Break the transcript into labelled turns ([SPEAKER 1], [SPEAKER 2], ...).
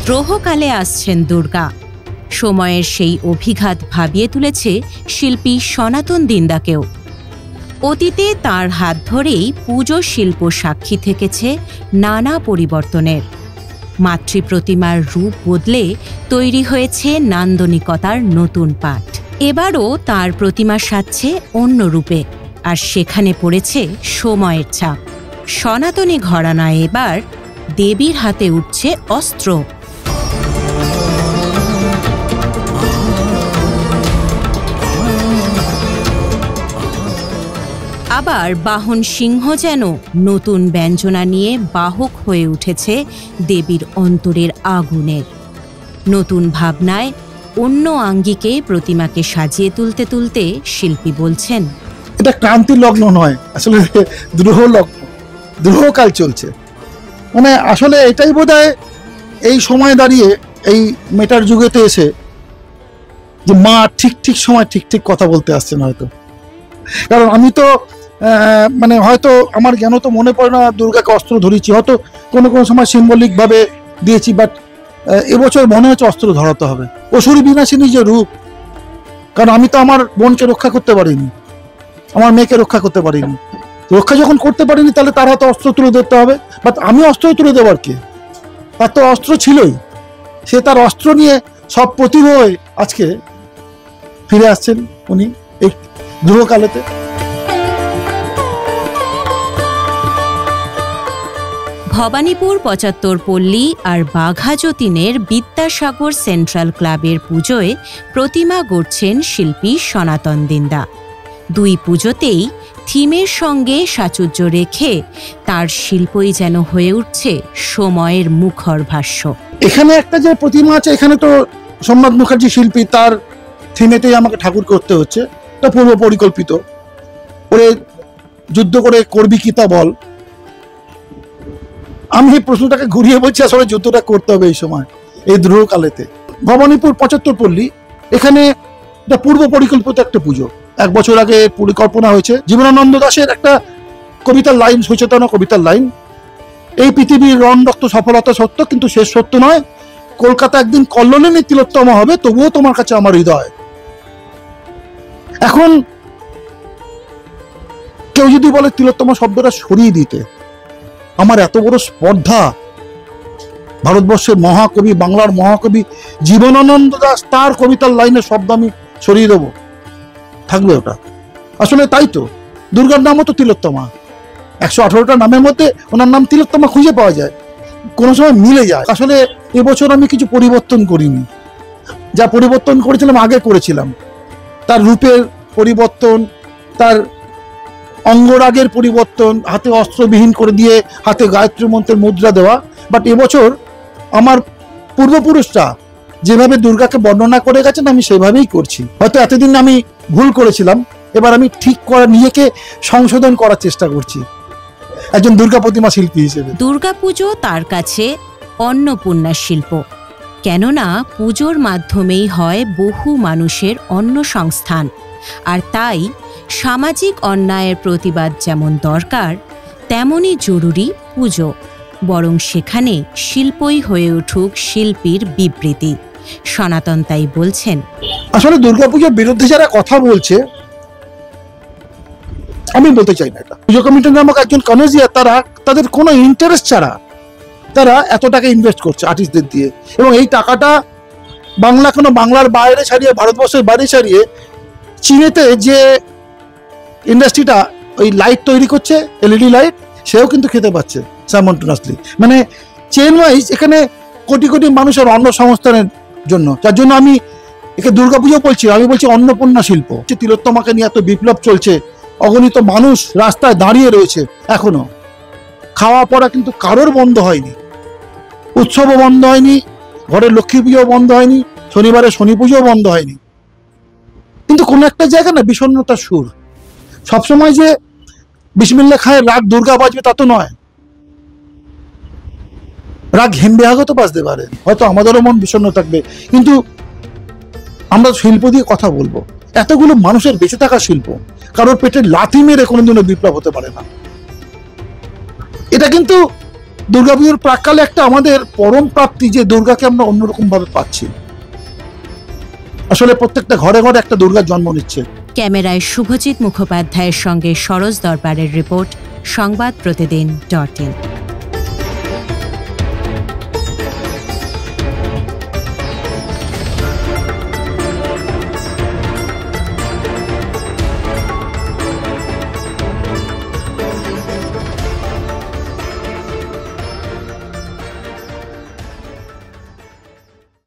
[SPEAKER 1] দ্রোহকালে আসছেন দুর্গা। সময়ের সেই অভিঘাত ভাবিয়ে তুলেছে শিল্পী সনাতন দিন্দাকেও। অতীতে তার হাত ধরেই পুজো শিল্প সাক্ষী থেকেছে নানা পরিবর্তনের। মাতৃপ্রতিমার রূপ বদলে তৈরি হয়েছে নান্দনিকতার নতুন পাঠ। এবারও তার প্রতিমা সাজছে অন্য রূপে, আর সেখানে পড়েছে সময়ের ছাপ। সনাতনী ঘরানায় এবার দেবীর হাতে উঠছে অস্ত্র। আবার বাহন সিংহ যেন নতুন ব্যঞ্জনা নিয়ে বাহক হয়ে উঠেছে দেবীর অন্তরের আগুনের। নতুন ভাবনায় অন্য আঙ্গিকে প্রতিমাকে সাজিয়ে তুলতে তুলতে শিল্পী বলছেন,
[SPEAKER 2] এটা ক্রান্তি লগ্ন নয়, আসলে দ্রোহ লগ্ন, দ্রোহকাল চলছে। মানে আসলে এটাই বোধহয় এই সময় দাঁড়িয়ে, এই মেটার যুগেতে এসে, যে মা ঠিক ঠিক সময় ঠিক ঠিক কথা বলতে আসছেন হয়তো। কারণ আমি তো মানে হয়তো আমার জ্ঞান তো মনে পড়ে না দুর্গাকে অস্ত্র ধরেছি, হয়তো কোনো কোনো সময় সিম্বলিক ভাবে দিয়েছি, বাট এবছর মনে হচ্ছে অস্ত্র ধরাতে হবে। অসুরী বিনাশিনী যে রূপ, কারণ আমি তো আমার বোনকে রক্ষা করতে পারিনি, আমার মেয়েকে রক্ষা করতে পারিনি। রক্ষা যখন করতে পারিনি তাহলে তার হাতে অস্ত্র তুলে দিতে হবে। বাট আমি অস্ত্র তুলে দেবার কে? তার তো অস্ত্র ছিলই, সে তার অস্ত্র নিয়ে সব প্রতিভা হয়ে আজকে ফিরে আসছেন উনি এই দ্রোহকালেতে।
[SPEAKER 1] ভবানীপুর ৭৫ পল্লী আর বাঘা যতীনের বিদ্যাসাগর সেন্ট্রাল ক্লাবের পুজোয় প্রতিমা গড়ছেন শিল্পী সনাতন দিন্দা। দুই পুজোতেই থিমের সঙ্গে সাচুজ্য রেখে তার শিল্পই যেন হয়ে উঠছে সময়ের মুখর ভাষ্য।
[SPEAKER 2] এখানে একটা যে প্রতিমা আছে, এখানে তো সোমনাথ মুখার্জি শিল্পী, তার থিমেতেই আমাকে ঠাকুর করতে হচ্ছে। তা পূর্ব পরিকল্পিত, ওরে যুদ্ধ করে করবি কি তা বল। আমি এই প্রশ্নটাকে ঘুরিয়ে বলছি, আসলে যুদ্ধটা করতে হবে এই সময়, এই দ্রোহকালেতে। ভবানীপুর ৭৫ পল্লী, এখানে এটা পূর্ব পরিকল্পিত একটা পুজো। ১ বছর আগে পরিকল্পনা হয়েছে। জীবনানন্দ দাশের একটা কবিতার লাইন, সচেতনা কবিতার লাইন, এই পৃথিবীর রণ রক্ত সফলতা সত্য, কিন্তু শেষ সত্য নয়। কলকাতা একদিন কল্লোলিনী তিলোত্তমা হবে, তবুও তোমার কাছে আমার হৃদয়। এখন কেউ যদি বলে তিলোত্তমা শব্দটা সরিয়ে দিতে, আমার এত বড় স্পর্ধা, ভারতবর্ষের মহাকবি, বাংলার মহাকবি জীবনানন্দ দাশ, তার কবিতার লাইনের শব্দ আমি সরিয়ে দেবো? থাকবে ওটা? আসলে তাই তো, দুর্গার নামও তো তিলোত্তমা। ১১৮টা নামের মধ্যে ওনার নাম তিলোত্তমা খুঁজে পাওয়া যায়, কোনো সময় মিলে যায়। আসলে এবছর আমি কিছু পরিবর্তন করিনি, যা পরিবর্তন করেছিলাম আগে করেছিলাম। তার রূপের পরিবর্তন, তার অঙ্গরাগের পরিবর্তন, হাতে অস্ত্রবিহীন করে দিয়ে হাতে গায়ত্রী মন্ত্রের মুদ্রা দেওয়া। বাট এবছর আমার পূর্বপুরুষরা যেভাবে দুর্গাকে বর্ণনা করে গেছেন, আমি সেভাবেই করছি। হয়তো এতদিন আমি ভুল করেছিলাম, এবার আমি ঠিক করা, নিজেকে সংশোধন করার চেষ্টা করছি একজন দুর্গা প্রতিমা শিল্পী হিসেবে।
[SPEAKER 1] দুর্গাপুজো তার কাছে অন্নপূর্ণা শিল্প, কেননা পুজোর মাধ্যমেই হয় বহু মানুষের অন্ন সংস্থান। আর তাই সামাজিক অন্যায়ের প্রতিবাদ যেমন দরকার, তেমনই জরুরি পুজো। বরং সেখানে শিল্পই হয়ে উঠুক শিল্পীর বিবৃতি। সনাতন তাই বলছেন,
[SPEAKER 2] আসলে দুর্গাপুজোর বিরুদ্ধে যারা কথা বলছে, আমি বলতে চাই না এটা। পুজো কমিটি নামক একজন কনজিয়া, তারা তাদের কোনো ইন্টারেস্ট ছাড়া তারা এত টাকা ইনভেস্ট করছে আর্টিস্টদের দিয়ে, এবং এই টাকাটা বাংলা, কোনো বাংলার বাইরে ছাড়িয়ে, ভারতবর্ষের বাইরে ছাড়িয়ে, চীনেতে যে ইন্ডাস্ট্রিটা ওই লাইট তৈরি করছে, এলইডি লাইট, সেও কিন্তু খেতে পাচ্ছে সাইমultaneously। মানে চেন ওয়াইজ এখানে কোটি কোটি মানুষের অন্ন সংস্থানের জন্য, যার জন্য আমি একে দুর্গাপুজো বলছি, আমি বলছি অন্নপূর্ণা শিল্প। তিলোত্তমাকে নিয়ে এত বিপ্লব চলছে, অগণিত মানুষ রাস্তায় দাঁড়িয়ে রয়েছে, এখনো খাওয়া পড়া কিন্তু কারোর বন্ধ হয়নি, উৎসবও বন্ধ হয়নি, ঘরের লক্ষ্মী পুজোও বন্ধ হয়নি, শনিবারে শনি পুজোও বন্ধ হয়নি। কিন্তু কোনো একটা জায়গা না বিষণ্ণতার সুর। সবসময় যে বিসমিল্লাহ খায় রাগ দুর্গা বাজবে তা তো নয়, রাগ হেমবেহাগত বাজতে পারে, হয়তো আমাদেরও মন বিষণ্ণ থাকবে, কিন্তু আমরা শিল্প দিয়ে কথা বলবো। এতগুলো মানুষের বেঁচে থাকা শিল্প, কারোর পেটে লাথি মেরে কোনোদিনও বিপ্লব হতে পারে না। এটা কিন্তু দুর্গাপুজোর প্রাককালে একটা আমাদের পরম প্রাপ্তি যে দুর্গাকে আমরা অন্যরকম ভাবে পাচ্ছি। আসলে প্রত্যেকটা ঘরে ঘরে একটা দুর্গার জন্ম নিচ্ছে।
[SPEAKER 1] ক্যামেরায় শুভজিৎ মুখোপাধ্যায়ের সঙ্গে সরোজ দরবারের রিপোর্ট, সংবাদ প্রতিদিন.in।